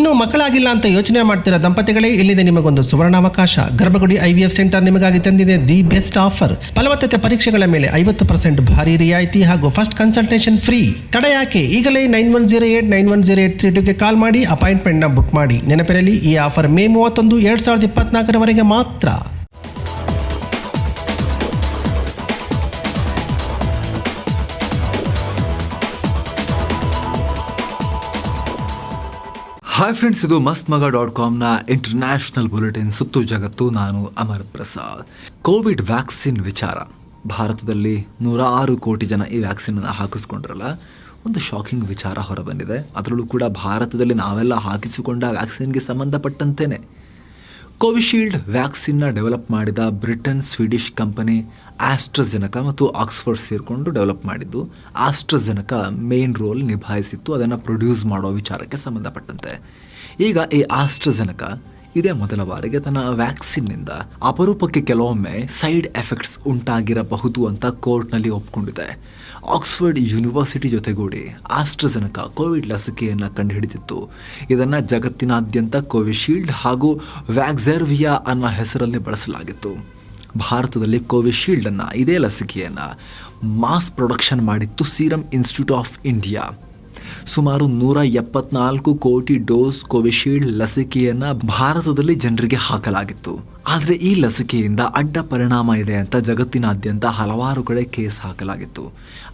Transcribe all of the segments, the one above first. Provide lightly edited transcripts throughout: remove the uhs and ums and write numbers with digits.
ಇನ್ನು ಮಕ್ಕಳಾಗಿಲ್ಲ ಅಂತ ಯೋಚನೆ ಮಾಡ್ತಿರೋ ದಂಪತಿಗಳೇ, ಇಲ್ಲಿದೆ ನಿಮಗೊಂದು ಸುವರ್ಣಾವಕಾಶ. ಗರ್ಭಗುಡಿ IVF ಸೆಂಟರ್ ನಿಮಗಾಗಿ ತಂದಿದೆ ದಿ ಬೆಸ್ಟ್ ಆಫರ್. ಫಲವತ್ತತೆ ಪರೀಕ್ಷೆಗಳ ಮೇಲೆ 50% ಭಾರಿ ರಿಯಾಯಿತಿ ಹಾಗೂ ಫಸ್ಟ್ ಕನ್ಸಲ್ಟೇಷನ್ ಫ್ರೀ. ತಡ ಯಾಕೆ, ಈಗಲೇ 9108910832ಗೆ ಕಾಲ್ ಮಾಡಿ ಅಪಾಯಿಂಟ್ಮೆಂಟ್ನ ಬುಕ್ ಮಾಡಿ. ನೆನಪಿರಲಿ, ಈ ಆಫರ್ ಮೇ 31, 2024 ಮಾತ್ರ. ಹಾಯ್ ಫ್ರೆಂಡ್ಸ್, ಇದು mastmaga.comನ ಇಂಟರ್ನ್ಯಾಷನಲ್ ಬುಲೆಟಿನ್ ಸುತ್ತು ಜಗತ್ತು. ನಾನು ಅಮರ್ ಪ್ರಸಾದ್. ಕೋವಿಡ್ ವ್ಯಾಕ್ಸಿನ್ ವಿಚಾರ. ಭಾರತದಲ್ಲಿ 106 ಕೋಟಿ ಜನ ಈ ವ್ಯಾಕ್ಸಿನನ್ನು ಹಾಕಿಸ್ಕೊಂಡ್ರಲ್ಲ, ಒಂದು ಶಾಕಿಂಗ್ ವಿಚಾರ ಹೊರಬಂದಿದೆ. ಅದರಲ್ಲೂ ಕೂಡ ಭಾರತದಲ್ಲಿ ನಾವೆಲ್ಲ ಹಾಕಿಸಿಕೊಂಡ ವ್ಯಾಕ್ಸಿನ್ಗೆ ಸಂಬಂಧಪಟ್ಟಂತೆಯೇ ಕೋವಿಶೀಲ್ಡ್ ವ್ಯಾಕ್ಸಿನ್ನ ಡೆವಲಪ್ ಮಾಡಿದ ಬ್ರಿಟನ್ ಸ್ವೀಡಿಷ್ ಕಂಪನಿ ಆಸ್ಟ್ರಾಜೆನಕಾ ಮತ್ತು ಆಕ್ಸ್ಫರ್ಡ್ ಸೇರಿಕೊಂಡು ಡೆವಲಪ್ ಮಾಡಿದ್ದು. ಆಸ್ಟ್ರಾಜೆನಕಾ ಮೇನ್ ರೋಲ್ ನಿಭಾಯಿಸಿತ್ತು ಅದನ್ನು ಪ್ರೊಡ್ಯೂಸ್ ಮಾಡೋ ವಿಚಾರಕ್ಕೆ ಸಂಬಂಧಪಟ್ಟಂತೆ. ಈಗ ಈ ಆಸ್ಟ್ರಾಜೆನಕಾ ಇದೇ ಮೊದಲ ಬಾರಿಗೆ ತನ್ನ ವ್ಯಾಕ್ಸಿನ್ನಿಂದ ಅಪರೂಪಕ್ಕೆ ಕೆಲವೊಮ್ಮೆ ಸೈಡ್ ಎಫೆಕ್ಟ್ಸ್ ಉಂಟಾಗಿರಬಹುದು ಅಂತ ಕೋರ್ಟ್ನಲ್ಲಿ ಒಪ್ಕೊಂಡಿದೆ. ಆಕ್ಸ್ಫರ್ಡ್ ಯೂನಿವರ್ಸಿಟಿ ಜೊತೆಗೂಡಿ ಆಸ್ಟ್ರಾಜೆನಕಾ ಕೋವಿಡ್ ಲಸಿಕೆಯನ್ನು ಕಂಡುಹಿಡಿದಿತ್ತು. ಇದನ್ನು ಜಗತ್ತಿನಾದ್ಯಂತ ಕೋವಿಶೀಲ್ಡ್ ಹಾಗೂ ವ್ಯಾಕ್ಸರ್ವಿಯಾ ಅನ್ನೋ ಹೆಸರಲ್ಲಿ ಬಳಸಲಾಗಿತ್ತು. ಭಾರತದಲ್ಲಿ ಕೋವಿಶೀಲ್ಡ್ ಅನ್ನು, ಇದೇ ಲಸಿಕೆಯನ್ನು ಮಾಸ್ ಪ್ರೊಡಕ್ಷನ್ ಮಾಡಿತ್ತು ಸೀರಮ್ ಇನ್ಸ್ಟಿಟ್ಯೂಟ್ ಆಫ್ ಇಂಡಿಯಾ. ಸುಮಾರು 174 ಕೋಟಿ ಡೋಸ್ ಕೋವಿಶೀಲ್ಡ್ ಲಸಿಕೆಯನ್ನು ಭಾರತದಲ್ಲಿ ಜನರಿಗೆ ಹಾಕಲಾಗಿತ್ತು. ಆದರೆ ಈ ಲಸಿಕೆಯಿಂದ ಅಡ್ಡ ಪರಿಣಾಮ ಇದೆ ಅಂತ ಜಗತ್ತಿನಾದ್ಯಂತ ಹಲವಾರು ಕಡೆ ಕೇಸ್ ಹಾಕಲಾಗಿತ್ತು.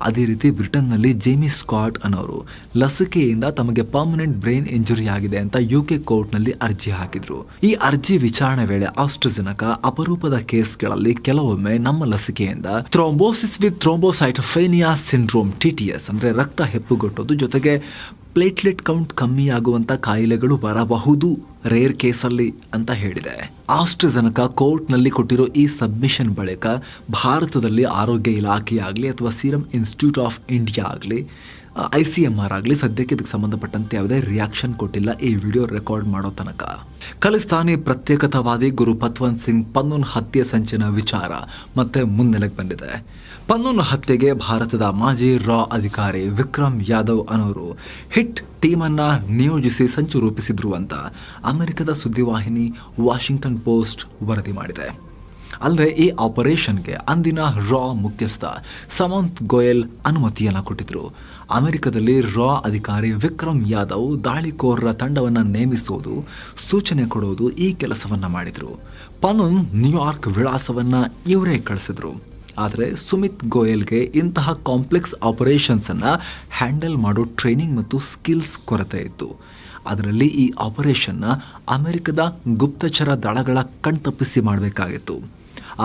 ಅದೇ ರೀತಿ ಬ್ರಿಟನ್ನಲ್ಲಿ ಜೇಮಿ ಸ್ಕಾಟ್ ಅನ್ನೋರು ಲಸಿಕೆಯಿಂದ ತಮಗೆ ಪರ್ಮನೆಂಟ್ ಬ್ರೈನ್ ಇಂಜುರಿ ಆಗಿದೆ ಅಂತ UK ಕೋರ್ಟ್ನಲ್ಲಿ ಅರ್ಜಿ ಹಾಕಿದ್ರು. ಈ ಅರ್ಜಿ ವಿಚಾರಣೆ ವೇಳೆ ಆಸ್ಟ್ರಾಜೆನಕಾ ಅಪರೂಪದ ಕೇಸ್ಗಳಲ್ಲಿ ಕೆಲವೊಮ್ಮೆ ನಮ್ಮ ಲಸಿಕೆಯಿಂದ ಥ್ರೋಂಬೋಸಿಸ್ ವಿತ್ ಥ್ರೋಂಬೋಸೈಟೋಪೇನಿಯಾ ಸಿಂಡ್ರೋಮ್ TTS ಅಂದ್ರೆ ರಕ್ತ ಹೆಪ್ಪುಗಟ್ಟೋದು ಜೊತೆಗೆ ಪ್ಲೇಟ್ಲೆಟ್ ಕೌಂಟ್ ಕಮ್ಮಿ ಆಗುವಂತ ಕಾಯಿಲೆಗಳು ಬರಬಹುದು ರೇರ್ ಕೇಸಲ್ಲಿ ಅಂತ ಹೇಳಿದೆ. ಆಸ್ಟ್ರಾಜೆನಕಾ ಕೋರ್ಟ್ನಲ್ಲಿ ಕೊಟ್ಟಿರೋ ಈ ಸಬ್ಮಿಷನ್ ಬಳಿಕ ಭಾರತದಲ್ಲಿ ಆರೋಗ್ಯ ಇಲಾಖೆಯಾಗಲಿ ಅಥವಾ ಸೀರಮ್ ಇನ್ಸ್ಟಿಟ್ಯೂಟ್ ಆಫ್ ಇಂಡಿಯಾ ಆಗಲಿ ICMR ಆಗಲಿ ಸದ್ಯಕ್ಕೆ ಇದಕ್ಕೆ ಸಂಬಂಧಪಟ್ಟಂತೆ ಯಾವುದೇ ರಿಯಾಕ್ಷನ್ ಕೊಟ್ಟಿಲ್ಲ. ಈ ವಿಡಿಯೋ ರೆಕಾರ್ಡ್ ಮಾಡೋ ತನಕ ಖಲಿಸ್ತಾನಿ ಪ್ರತ್ಯೇಕತಾವಾದಿ ಗುರು ಪತ್ವಂತ್ ಸಿಂಗ್ ಪನ್ನೂನ್ ಹತ್ಯೆ ಸಂಚಿನ ವಿಚಾರ ಮತ್ತೆ ಮುನ್ನೆಲೆಗೆ ಬಂದಿದೆ. ಪನ್ನೂನ್ ಹತ್ಯೆಗೆ ಭಾರತದ ಮಾಜಿ ರಾ ಅಧಿಕಾರಿ ವಿಕ್ರಮ್ ಯಾದವ್ ಅನ್ನೋರು ಹಿಟ್ ಟೀಮನ್ನು ನಿಯೋಜಿಸಿ ಸಂಚು ರೂಪಿಸಿದ್ರು ಅಂತ ಅಮೆರಿಕದ ಸುದ್ದಿವಾಹಿನಿ ವಾಷಿಂಗ್ಟನ್ ಪೋಸ್ಟ್ ವರದಿ ಮಾಡಿದೆ. ಅಲ್ಲದೆ ಈ ಆಪರೇಷನ್ಗೆ ಅಂದಿನ ರಾ ಮುಖ್ಯಸ್ಥ ಸಮಂತ್ ಗೋಯಲ್ ಅನುಮತಿಯನ್ನು ಕೊಟ್ಟಿದ್ರು. ಅಮೆರಿಕದಲ್ಲಿ ರಾ ಅಧಿಕಾರಿ ವಿಕ್ರಮ್ ಯಾದವ್ ದಾಳಿಕೋರರ ತಂಡವನ್ನು ನೇಮಿಸೋದು, ಸೂಚನೆ ಕೊಡೋದು ಈ ಕೆಲಸವನ್ನು ಮಾಡಿದ್ರು. ಪನ್ನೂನ್ ನ್ಯೂಯಾರ್ಕ್ ವಿಳಾಸವನ್ನು ಇವರೇ ಕಳಿಸಿದ್ರು. ಆದರೆ ಸುಮಿತ್ ಗೋಯಲ್ಗೆ ಇಂತಹ ಕಾಂಪ್ಲೆಕ್ಸ್ ಆಪರೇಷನ್ಸನ್ನು ಹ್ಯಾಂಡಲ್ ಮಾಡೋ ಟ್ರೈನಿಂಗ್ ಮತ್ತು ಸ್ಕಿಲ್ಸ್ ಕೊರತೆ ಇತ್ತು. ಅದರಲ್ಲಿ ಈ ಆಪರೇಷನ್ನ ಅಮೆರಿಕದ ಗುಪ್ತಚರ ದಳಗಳ ಕಣ್ತಪ್ಪಿಸಿ ಮಾಡಬೇಕಾಗಿತ್ತು.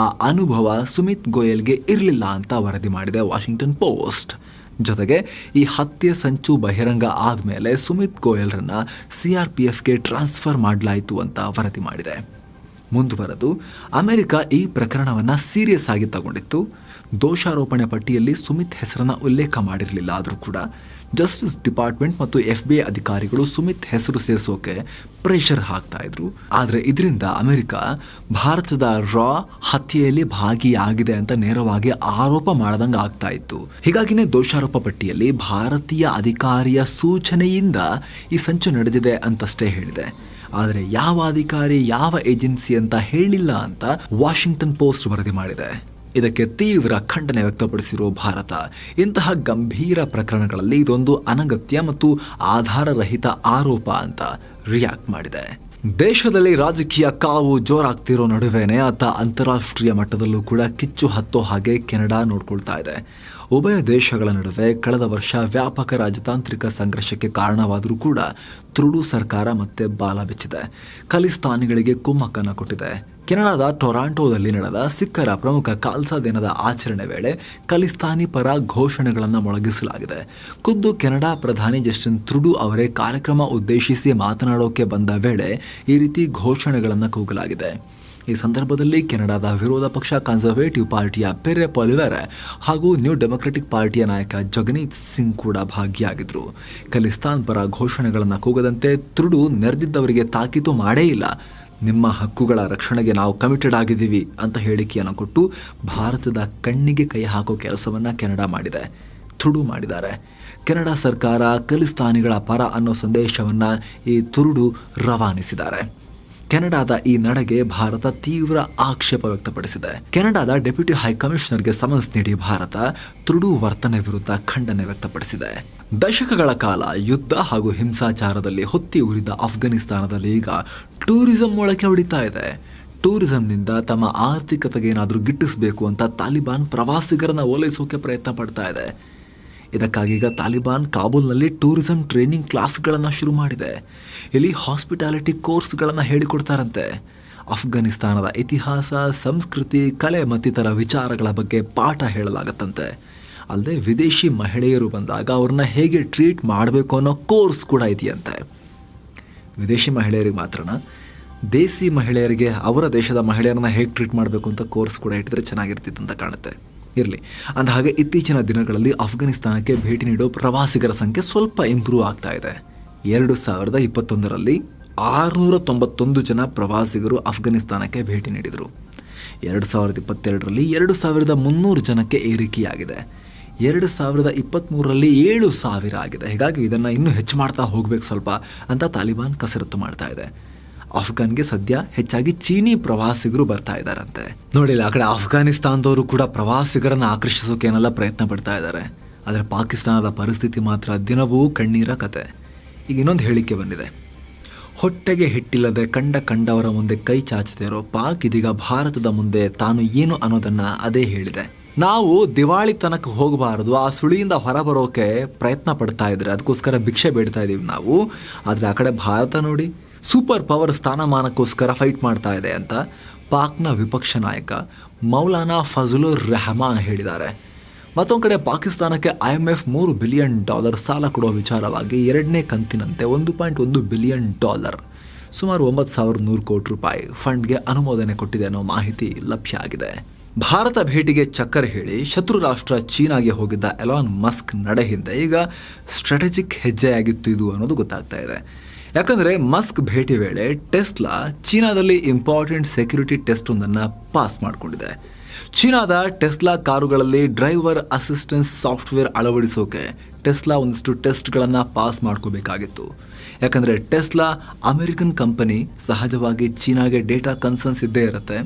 ಆ ಅನುಭವ ಸುಮಿತ್ ಗೋಯಲ್ಗೆ ಇರಲಿಲ್ಲ ಅಂತ ವರದಿ ಮಾಡಿದೆ ವಾಷಿಂಗ್ಟನ್ ಪೋಸ್ಟ್. ಜೊತೆಗೆ ಈ ಹತ್ಯೆ ಸಂಚು ಬಹಿರಂಗ ಆದಮೇಲೆ ಸುಮಿತ್ ಗೋಯಲ್ರನ್ನ CRPFಗೆ ಟ್ರಾನ್ಸ್ಫರ್ ಮಾಡಲಾಯಿತು ಅಂತ ವರದಿ ಮಾಡಿದೆ. ಮುಂದುವರೆದು ಅಮೆರಿಕ ಈ ಪ್ರಕರಣವನ್ನು ಸೀರಿಯಸ್ ಆಗಿ ತಗೊಂಡಿತ್ತು. ದೋಷಾರೋಪಣೆ ಪಟ್ಟಿಯಲ್ಲಿ ಸುಮಿತ್ ಹೆಸರನ್ನು ಉಲ್ಲೇಖ ಮಾಡಿರಲಿಲ್ಲ. ಆದರೂ ಕೂಡ ಜಸ್ಟಿಸ್ ಡಿಪಾರ್ಟ್ಮೆಂಟ್ ಮತ್ತು FBI ಅಧಿಕಾರಿಗಳು ಸುಮಿತ್ ಹೆಸರು ಸೇರಿಸೋಕೆ ಪ್ರೆಷರ್ ಹಾಕ್ತಾ ಇದ್ರು. ಆದರೆ ಇದರಿಂದ ಅಮೆರಿಕ ಭಾರತದ ರಾ ಹತ್ಯೆಯಲ್ಲಿ ಭಾಗಿಯಾಗಿದೆ ಅಂತ ನೇರವಾಗಿ ಆರೋಪ ಮಾಡದಂಗೆ ಆಗ್ತಾ ಇತ್ತು. ಹೀಗಾಗಿನೇ ದೋಷಾರೋಪ ಪಟ್ಟಿಯಲ್ಲಿ ಭಾರತೀಯ ಅಧಿಕಾರಿಯ ಸೂಚನೆಯಿಂದ ಈ ಸಂಚು ನಡೆದಿದೆ ಅಂತಷ್ಟೇ ಹೇಳಿದೆ. ಆದರೆ ಯಾವ ಅಧಿಕಾರಿ, ಯಾವ ಏಜೆನ್ಸಿ ಅಂತ ಹೇಳಿಲ್ಲ ಅಂತ ವಾಷಿಂಗ್ಟನ್ ಪೋಸ್ಟ್ ವರದಿ ಮಾಡಿದೆ. ಇದಕ್ಕೆ ತೀವ್ರ ಖಂಡನೆ ವ್ಯಕ್ತಪಡಿಸಿರೋ ಭಾರತ ಇಂತಹ ಗಂಭೀರ ಪ್ರಕರಣಗಳಲ್ಲಿ ಇದೊಂದು ಅನಗತ್ಯ ಮತ್ತು ಆಧಾರರಹಿತ ಆರೋಪ ಅಂತ ರಿಯಾಕ್ಟ್ ಮಾಡಿದೆ. ದೇಶದಲ್ಲಿ ರಾಜಕೀಯ ಕಾವು ಜೋರಾಗ್ತಿರೋ ನಡುವೆನೇ ಅಂತಾರಾಷ್ಟ್ರೀಯ ಮಟ್ಟದಲ್ಲೂ ಕೂಡ ಕಿಚ್ಚು ಹತ್ತೋ ಹಾಗೆ ಕೆನಡಾ ನೋಡ್ಕೊಳ್ತಾ ಇದೆ. ಉಭಯ ದೇಶಗಳ ನಡುವೆ ಕಳೆದ ವರ್ಷ ವ್ಯಾಪಕ ರಾಜತಾಂತ್ರಿಕ ಸಂಘರ್ಷಕ್ಕೆ ಕಾರಣವಾದರೂ ಕೂಡ ಟ್ರೂಡೋ ಸರ್ಕಾರ ಮತ್ತೆ ಬಾಲ ಬಿಚ್ಚಿದೆ. ಖಲಿಸ್ತಾನಿಗಳಿಗೆ ಕುಮ್ಮಕ್ಕನ್ನು ಕೊಟ್ಟಿದೆ. ಕೆನಡಾದ ಟೊರಾಂಟೋದಲ್ಲಿ ನಡೆದ ಸಿಖ್ಖರ ಪ್ರಮುಖ ಖಾಲ್ಸಾ ದಿನದ ಆಚರಣೆ ವೇಳೆ ಖಲಿಸ್ತಾನಿ ಪರ ಘೋಷಣೆಗಳನ್ನು ಮೊಳಗಿಸಲಾಗಿದೆ. ಖುದ್ದು ಕೆನಡಾ ಪ್ರಧಾನಿ ಜಸ್ಟಿನ್ ಟ್ರೂಡೋ ಅವರೇ ಕಾರ್ಯಕ್ರಮ ಉದ್ದೇಶಿಸಿ ಮಾತನಾಡೋಕೆ ಬಂದ ವೇಳೆ ಈ ರೀತಿ ಘೋಷಣೆಗಳನ್ನು ಕೂಗಲಾಗಿದೆ. ಈ ಸಂದರ್ಭದಲ್ಲಿ ಕೆನಡಾದ ವಿರೋಧ ಪಕ್ಷ ಕನ್ಸರ್ವೇಟಿವ್ ಪಾರ್ಟಿಯ ಪೆರೆ ಪಾಲಿವೆರ್ ಹಾಗೂ ನ್ಯೂ ಡೆಮೊಕ್ರೆಟಿಕ್ ಪಾರ್ಟಿಯ ನಾಯಕ ಜಗನೀತ್ ಸಿಂಗ್ ಕೂಡ ಭಾಗಿಯಾಗಿದ್ದರು. ಖಲಿಸ್ತಾನ್ ಪರ ಘೋಷಣೆಗಳನ್ನು ಕೂಗದಂತೆ ಟ್ರೂಡೋ ನೆರೆದಿದ್ದವರಿಗೆ ತಾಕೀತು ಮಾಡೇ ಇಲ್ಲ. ನಿಮ್ಮ ಹಕ್ಕುಗಳ ರಕ್ಷಣೆಗೆ ನಾವು ಕಮಿಟೆಡ್ ಆಗಿದ್ದೀವಿ ಅಂತ ಹೇಳಿಕೆಯನ್ನು ಕೊಟ್ಟು ಭಾರತದ ಕಣ್ಣಿಗೆ ಕೈ ಹಾಕೋ ಕೆಲಸವನ್ನು ಕೆನಡಾ ಮಾಡಿದೆ. ಟ್ರೂಡೋ ಮಾಡಿದ್ದಾರೆ. ಕೆನಡಾ ಸರ್ಕಾರ ಖಲಿಸ್ತಾನಿಗಳ ಪರ ಅನ್ನೋ ಸಂದೇಶವನ್ನ ಈ ತುರುಡು ರವಾನಿಸಿದ್ದಾರೆ. ಕೆನಡಾದ ಈ ನಡೆಗೆ ಭಾರತ ತೀವ್ರ ಆಕ್ಷೇಪ ವ್ಯಕ್ತಪಡಿಸಿದೆ. ಕೆನಡಾದ ಡೆಪ್ಯೂಟಿ ಹೈಕಮಿಷನರ್ಗೆ ಸಮನ್ಸ್ ನೀಡಿ ಭಾರತ ತುರುಡು ವರ್ತನೆ ವಿರುದ್ಧ ಖಂಡನೆ ವ್ಯಕ್ತಪಡಿಸಿದೆ. ದಶಕಗಳ ಕಾಲ ಯುದ್ಧ ಹಾಗೂ ಹಿಂಸಾಚಾರದಲ್ಲಿ ಹೊತ್ತಿ ಉರಿದ ಅಫ್ಘಾನಿಸ್ತಾನದಲ್ಲಿ ಈಗ ಟೂರಿಸಂ ಮೊಳಕೆ ಹೊಡಿತಾ ಇದೆ. ಟೂರಿಸಂನಿಂದ ತಮ್ಮ ಆರ್ಥಿಕತೆಗೆ ಏನಾದರೂ ಗಿಟ್ಟಿಸಬೇಕು ಅಂತ ತಾಲಿಬಾನ್ ಪ್ರವಾಸಿಗರನ್ನ ಓಲೈಸೋಕೆ ಪ್ರಯತ್ನ ಪಡ್ತಾ ಇದೆ. ಇದಕ್ಕಾಗಿ ಈಗ ತಾಲಿಬಾನ್ ಕಾಬೂಲ್ನಲ್ಲಿ ಟೂರಿಸಂ ಟ್ರೈನಿಂಗ್ ಕ್ಲಾಸ್ಗಳನ್ನು ಶುರು ಮಾಡಿದೆ. ಇಲ್ಲಿ ಹಾಸ್ಪಿಟಾಲಿಟಿ ಕೋರ್ಸ್ಗಳನ್ನು ಹೇಳಿಕೊಡ್ತಾರಂತೆ. ಅಫ್ಘಾನಿಸ್ತಾನದ ಇತಿಹಾಸ, ಸಂಸ್ಕೃತಿ, ಕಲೆ ಮತ್ತಿತರ ವಿಚಾರಗಳ ಬಗ್ಗೆ ಪಾಠ ಹೇಳಲಾಗತ್ತಂತೆ. ಅಲ್ಲದೆ ವಿದೇಶಿ ಮಹಿಳೆಯರು ಬಂದಾಗ ಅವ್ರನ್ನ ಹೇಗೆ ಟ್ರೀಟ್ ಮಾಡಬೇಕು ಅನ್ನೋ ಕೋರ್ಸ್ ಕೂಡ ಇದೆಯಂತೆ. ವಿದೇಶಿ ಮಹಿಳೆಯರಿಗೆ ಮಾತ್ರನ, ದೇಸಿ ಮಹಿಳೆಯರಿಗೆ ಅವರ ದೇಶದ ಮಹಿಳೆಯರನ್ನ ಹೇಗೆ ಟ್ರೀಟ್ ಮಾಡಬೇಕು ಅಂತ ಕೋರ್ಸ್ ಕೂಡ ಇಟ್ಟಿದ್ರೆ ಚೆನ್ನಾಗಿರ್ತಿತ್ತು ಅಂತ ಕಾಣುತ್ತೆ. ಇರಲಿ. ಅಂದ ಹಾಗೆ ಇತ್ತೀಚಿನ ದಿನಗಳಲ್ಲಿ ಅಫ್ಘಾನಿಸ್ತಾನಕ್ಕೆ ಭೇಟಿ ನೀಡೋ ಪ್ರವಾಸಿಗರ ಸಂಖ್ಯೆ ಸ್ವಲ್ಪ ಇಂಪ್ರೂವ್ ಆಗ್ತಾ ಇದೆ. 2021ರಲ್ಲಿ 691 ಜನ ಪ್ರವಾಸಿಗರು ಅಫ್ಘಾನಿಸ್ತಾನಕ್ಕೆ ಭೇಟಿ ನೀಡಿದರು. 2022ರಲ್ಲಿ 2300 ಜನಕ್ಕೆ ಏರಿಕೆಯಾಗಿದೆ. 2023ರಲ್ಲಿ 7000 ಆಗಿದೆ. ಹೀಗಾಗಿ ಇದನ್ನು ಇನ್ನೂ ಹೆಚ್ಚು ಮಾಡ್ತಾ ಹೋಗ್ಬೇಕು ಸ್ವಲ್ಪ ಅಂತ ತಾಲಿಬಾನ್ ಕಸರತ್ತು ಮಾಡ್ತಾ ಇದೆ. ಅಫ್ಘಾನ್ಗೆ ಸದ್ಯ ಹೆಚ್ಚಾಗಿ ಚೀನಿ ಪ್ರವಾಸಿಗರು ಬರ್ತಾ ಇದ್ದಾರಂತೆ. ನೋಡಿಲ್ಲ, ಆ ಕಡೆ ಅಫ್ಘಾನಿಸ್ತಾನದವರು ಕೂಡ ಪ್ರವಾಸಿಗರನ್ನ ಆಕರ್ಷಿಸೋಕೆನೆಲ್ಲ ಪ್ರಯತ್ನ ಪಡ್ತಾ ಇದ್ದಾರೆ. ಆದರೆ ಪಾಕಿಸ್ತಾನದ ಪರಿಸ್ಥಿತಿ ಮಾತ್ರ ದಿನವೂ ಕಣ್ಣೀರ ಕತೆ. ಈಗ ಇನ್ನೊಂದು ಹೇಳಿಕೆ ಬಂದಿದೆ. ಹೊಟ್ಟೆಗೆ ಹಿಟ್ಟಿಲ್ಲದೆ ಕಂಡವರ ಮುಂದೆ ಕೈ ಚಾಚದೇ ಇರೋ ಪಾಕ್ ಇದೀಗ ಭಾರತದ ಮುಂದೆ ತಾನು ಏನು ಅನ್ನೋದನ್ನ ಅದೇ ಹೇಳಿದೆ. ನಾವು ದಿವಾಳಿತನಕ್ಕೆ ಹೋಗಬಾರದು, ಆ ಸುಳಿಯಿಂದ ಹೊರಬರೋಕೆ ಪ್ರಯತ್ನ ಪಡ್ತಾ ಇದ್ರೆ ಅದಕ್ಕೋಸ್ಕರ ಭಿಕ್ಷೆ ಬೇಡ್ತಾ ಇದೀವಿ ನಾವು. ಆದರೆ ಆ ಕಡೆ ಭಾರತ ನೋಡಿ ಸೂಪರ್ ಪವರ್ ಸ್ಥಾನಮಾನಕ್ಕೋಸ್ಕರ ಫೈಟ್ ಮಾಡ್ತಾ ಇದೆ ಅಂತ ಪಾಕ್ನ ವಿಪಕ್ಷ ನಾಯಕ ಮೌಲಾನಾ ಫಜಲುರ್ ರೆಹಮಾನ್ ಹೇಳಿದ್ದಾರೆ. ಮತ್ತೊಂದು ಕಡೆ ಪಾಕಿಸ್ತಾನಕ್ಕೆ IMF $3 ಬಿಲಿಯನ್ ಸಾಲ ಕೊಡುವ ವಿಚಾರವಾಗಿ 2ನೇ ಕಂತಿನಂತೆ $1.1 ಬಿಲಿಯನ್ ಸುಮಾರು 9,100 ಕೋಟಿ ರೂಪಾಯಿ ಫಂಡ್ಗೆ ಅನುಮೋದನೆ ಕೊಟ್ಟಿದೆ ಅನ್ನೋ ಮಾಹಿತಿ ಲಭ್ಯ ಆಗಿದೆ. ಭಾರತ ಭೇಟಿಗೆ ಚಕ್ಕರ್ ಹೇಳಿ ಶತ್ರು ರಾಷ್ಟ್ರ ಚೀನಾಗೆ ಹೋಗಿದ್ದ ಎಲಾನ್ ಮಸ್ಕ್ ನಡೆ ಹಿಂದೆ ಈಗ ಸ್ಟ್ರಾಟಜಿಕ್ ಹೆಜ್ಜೆಯಾಗಿತ್ತು ಇದು ಅನ್ನೋದು ಗೊತ್ತಾಗ್ತಾ ಇದೆ. ಯಾಕಂದರೆ ಮಸ್ಕ್ ಭೇಟಿ ವೇಳೆ ಟೆಸ್ಲಾ ಚೀನಾದಲ್ಲಿ ಇಂಪಾರ್ಟೆಂಟ್ ಸೆಕ್ಯೂರಿಟಿ ಟೆಸ್ಟ್ ಒಂದನ್ನು ಪಾಸ್ ಮಾಡಿಕೊಂಡಿದೆ. ಚೀನಾದ ಟೆಸ್ಲಾ ಕಾರುಗಳಲ್ಲಿ ಡ್ರೈವರ್ ಅಸಿಸ್ಟೆನ್ಸ್ ಸಾಫ್ಟ್ವೇರ್ ಅಳವಡಿಸೋಕೆ ಟೆಸ್ಲಾ ಒಂದಿಷ್ಟು ಟೆಸ್ಟ್ಗಳನ್ನು ಪಾಸ್ ಮಾಡ್ಕೋಬೇಕಾಗಿತ್ತು. ಯಾಕಂದರೆ ಟೆಸ್ಲಾ ಅಮೆರಿಕನ್ ಕಂಪನಿ, ಸಹಜವಾಗಿ ಚೀನಾಗೆ ಡೇಟಾ ಕನ್ಸರ್ನ್ಸ್ ಇದ್ದೇ ಇರುತ್ತೆ.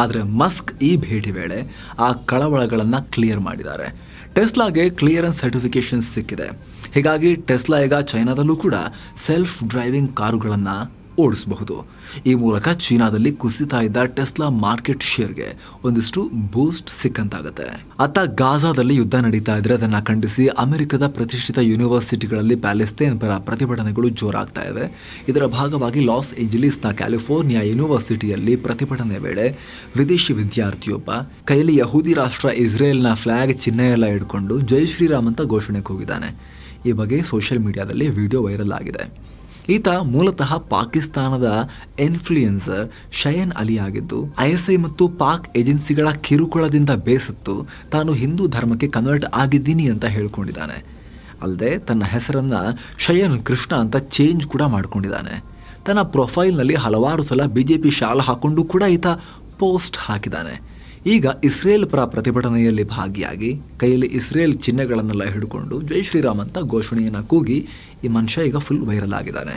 ಆದರೆ ಮಸ್ಕ್ ಈ ಭೇಟಿ ವೇಳೆ ಆ ಕಳವಳಗಳನ್ನು ಕ್ಲಿಯರ್ ಮಾಡಿದ್ದಾರೆ. ಟೆಸ್ಲಾಗೆ ಕ್ಲಿಯರೆನ್ಸ್ ಸರ್ಟಿಫಿಕೇಶನ್ ಸಿಕ್ಕಿದೆ. ಹೀಗಾಗಿ ಟೆಸ್ಲಾ ಈಗ ಚೈನಾದಲ್ಲೂ ಕೂಡ ಸೆಲ್ಫ್ ಡ್ರೈವಿಂಗ್ ಕಾರುಗಳನ್ನು ಓಡಿಸಬಹುದು. ಈ ಮೂಲಕ ಚೀನಾದಲ್ಲಿ ಕುಸಿತಾ ಇದ್ದ ಟೆಸ್ಲಾ ಮಾರ್ಕೆಟ್ ಶೇರ್ಗೆ ಒಂದಿಷ್ಟು ಬೂಸ್ಟ್ ಸಿಕ್ಕಂತಾಗುತ್ತೆ. ಅತ್ತ ಗಾಜಾದಲ್ಲಿ ಯುದ್ಧ ನಡೀತಾ ಇದ್ರೆ ಅದನ್ನ ಖಂಡಿಸಿ ಅಮೆರಿಕದ ಪ್ರತಿಷ್ಠಿತ ಯೂನಿವರ್ಸಿಟಿಗಳಲ್ಲಿ ಪ್ಯಾಲೆಸ್ತೈನ್ ಪರ ಪ್ರತಿಭಟನೆಗಳು ಜೋರಾಗ್ತಾ ಇವೆ. ಇದರ ಭಾಗವಾಗಿ ಲಾಸ್ ಏಂಜಲೀಸ್ನ ಕ್ಯಾಲಿಫೋರ್ನಿಯಾ ಯೂನಿವರ್ಸಿಟಿಯಲ್ಲಿ ಪ್ರತಿಭಟನೆ ವೇಳೆ ವಿದೇಶಿ ವಿದ್ಯಾರ್ಥಿಯೊಬ್ಬ ಕೈಯಲ್ಲಿ ಯಹೂದಿ ರಾಷ್ಟ್ರ ಇಸ್ರೇಲ್ನ ಫ್ಲಾಗ್ ಚಿಹ್ನೆ ಎಲ್ಲ ಹಿಡ್ಕೊಂಡು ಜೈ ಶ್ರೀರಾಮ್ ಅಂತ ಘೋಷಣೆಗೆ ಹೋಗಿದ್ದಾನೆ. ಈ ಬಗ್ಗೆ ಸೋಷಿಯಲ್ ಮೀಡಿಯಾದಲ್ಲಿ ವಿಡಿಯೋ ವೈರಲ್ ಆಗಿದೆ. ಈತ ಮೂಲತಃ ಪಾಕಿಸ್ತಾನದ ಇನ್ಫ್ಲೂಯೆನ್ಸರ್ ಶಯನ್ ಅಲಿ ಆಗಿದ್ದು, ISI ಮತ್ತು ಪಾಕ್ ಏಜೆನ್ಸಿಗಳ ಕಿರುಕುಳದಿಂದ ಬೇಸತ್ತು ತಾನು ಹಿಂದೂ ಧರ್ಮಕ್ಕೆ ಕನ್ವರ್ಟ್ ಆಗಿದ್ದೀನಿ ಅಂತ ಹೇಳ್ಕೊಂಡಿದ್ದಾನೆ. ಅಲ್ಲದೆ ತನ್ನ ಹೆಸರನ್ನ ಶಯನ್ ಕೃಷ್ಣ ಅಂತ ಚೇಂಜ್ ಕೂಡ ಮಾಡ್ಕೊಂಡಿದ್ದಾನೆ. ತನ್ನ ಪ್ರೊಫೈಲ್ನಲ್ಲಿ ಹಲವಾರು ಸಲ BJP ಶಾಲ್ ಹಾಕೊಂಡು ಕೂಡ ಈತ ಪೋಸ್ಟ್ ಹಾಕಿದ್ದಾನೆ. ಈಗ ಇಸ್ರೇಲ್ ಪರ ಪ್ರತಿಭಟನೆಯಲ್ಲಿ ಭಾಗಿಯಾಗಿ ಕೈಯಲ್ಲಿ ಇಸ್ರೇಲ್ ಚಿಹ್ನೆಗಳನ್ನೆಲ್ಲ ಹಿಡ್ಕೊಂಡು ಜೈ ಶ್ರೀರಾಮ್ ಅಂತ ಘೋಷಣೆಯನ್ನು ಕೂಗಿ ಈ ಮನುಷ್ಯ ಈಗ ಫುಲ್ ವೈರಲ್ ಆಗಿದ್ದಾನೆ.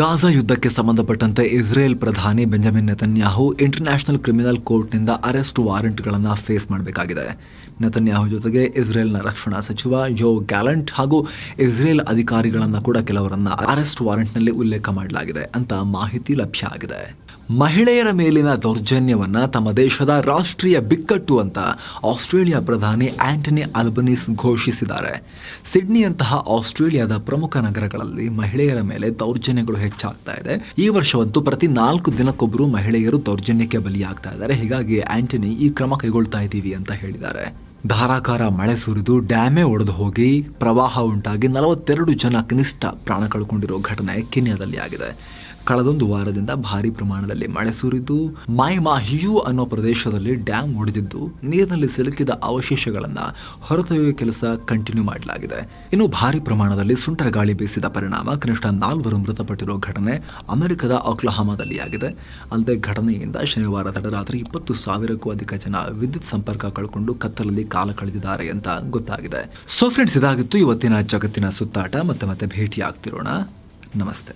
ಗಾಜಾ ಯುದ್ಧಕ್ಕೆ ಸಂಬಂಧಪಟ್ಟಂತೆ ಇಸ್ರೇಲ್ ಪ್ರಧಾನಿ ಬೆಂಜಮಿನ್ ನೆತನ್ಯಾಹು ಇಂಟರ್ನ್ಯಾಷನಲ್ ಕ್ರಿಮಿನಲ್ ಕೋರ್ಟ್ನಿಂದ ಅರೆಸ್ಟ್ ವಾರೆಂಟ್ಗಳನ್ನು ಫೇಸ್ ಮಾಡಬೇಕಾಗಿದೆ. ನೆತನ್ಯಾಹು ಜೊತೆಗೆ ಇಸ್ರೇಲ್ನ ರಕ್ಷಣಾ ಸಚಿವ ಯೋವ್ ಗ್ಯಾಲಂಟ್ ಹಾಗೂ ಇಸ್ರೇಲ್ ಅಧಿಕಾರಿಗಳನ್ನು ಕೂಡ ಕೆಲವರನ್ನ ಅರೆಸ್ಟ್ ವಾರೆಂಟ್ನಲ್ಲಿ ಉಲ್ಲೇಖ ಮಾಡಲಾಗಿದೆ ಅಂತ ಮಾಹಿತಿ ಲಭ್ಯ ಆಗಿದೆ. ಮಹಿಳೆಯರ ಮೇಲಿನ ದೌರ್ಜನ್ಯವನ್ನ ತಮ್ಮ ದೇಶದ ರಾಷ್ಟ್ರೀಯ ಬಿಕ್ಕಟ್ಟು ಅಂತ ಆಸ್ಟ್ರೇಲಿಯಾ ಪ್ರಧಾನಿ ಆಂಟನಿ ಅಲ್ಬನೀಸ್ ಘೋಷಿಸಿದ್ದಾರೆ. ಸಿಡ್ನಿಯಂತಹ ಆಸ್ಟ್ರೇಲಿಯಾದ ಪ್ರಮುಖ ನಗರಗಳಲ್ಲಿ ಮಹಿಳೆಯರ ಮೇಲೆ ದೌರ್ಜನ್ಯಗಳು ಹೆಚ್ಚಾಗ್ತಾ ಇದೆ. ಈ ವರ್ಷವಂತೂ ಪ್ರತಿ 4 ದಿನಕ್ಕೊಬ್ಬರು ಮಹಿಳೆಯರು ದೌರ್ಜನ್ಯಕ್ಕೆ ಬಲಿಯಾಗ್ತಾ ಇದ್ದಾರೆ. ಹೀಗಾಗಿ ಆಂಟನಿ ಈ ಕ್ರಮ ಕೈಗೊಳ್ತಾ ಇದ್ದೀವಿ ಅಂತ ಹೇಳಿದ್ದಾರೆ. ಧಾರಾಕಾರ ಮಳೆ ಸುರಿದು ಡ್ಯಾಮೇ ಒಡೆದು ಹೋಗಿ ಪ್ರವಾಹ ಉಂಟಾಗಿ 42 ಜನ ಕನಿಷ್ಠ ಪ್ರಾಣ ಕಳ್ಕೊಂಡಿರೋ ಘಟನೆ ಕೆನ್ಯಾದಲ್ಲಿ ಆಗಿದೆ. ಕಳೆದೊಂದು ವಾರದಿಂದ ಭಾರಿ ಪ್ರಮಾಣದಲ್ಲಿ ಮಳೆ ಸುರಿದು ಮೈಮಾಹಿಯು ಅನ್ನೋ ಪ್ರದೇಶದಲ್ಲಿ ಡ್ಯಾಂ ಒಡೆದಿದ್ದು ನೀರಿನಲ್ಲಿ ಸಿಲುಕಿದ ಅವಶೇಷಗಳನ್ನ ಹೊರತೆಗೆಯುವ ಕೆಲಸ ಕಂಟಿನ್ಯೂ ಮಾಡಲಾಗಿದೆ. ಇನ್ನು ಭಾರಿ ಪ್ರಮಾಣದಲ್ಲಿ ಸುಂಟರ ಗಾಳಿ ಬೀಸಿದ ಪರಿಣಾಮ ಕನಿಷ್ಠ 4 ಮೃತಪಟ್ಟಿರುವ ಘಟನೆ ಅಮೆರಿಕದ ಒಕ್ಲಹಾಮಾದಲ್ಲಿ ಆಗಿದೆ. ಅಲ್ಲದೆ ಘಟನೆಯಿಂದ ಶನಿವಾರ ತಡರಾತ್ರಿ 20,000ಕ್ಕೂ ಅಧಿಕ ಜನ ವಿದ್ಯುತ್ ಸಂಪರ್ಕ ಕಳ್ಕೊಂಡು ಕತ್ತಲಲ್ಲಿ ಕಾಲ ಕಳೆದಿದ್ದಾರೆ ಅಂತ ಗೊತ್ತಾಗಿದೆ. ಸೊ ಫ್ರೆಂಡ್ಸ್, ಇದಾಗಿತ್ತು ಇವತ್ತಿನ ಜಗತ್ತಿನ ಸುತ್ತಾಟ. ಮತ್ತೆ ಭೇಟಿ ಆಗ್ತಿರೋಣ. ನಮಸ್ತೆ.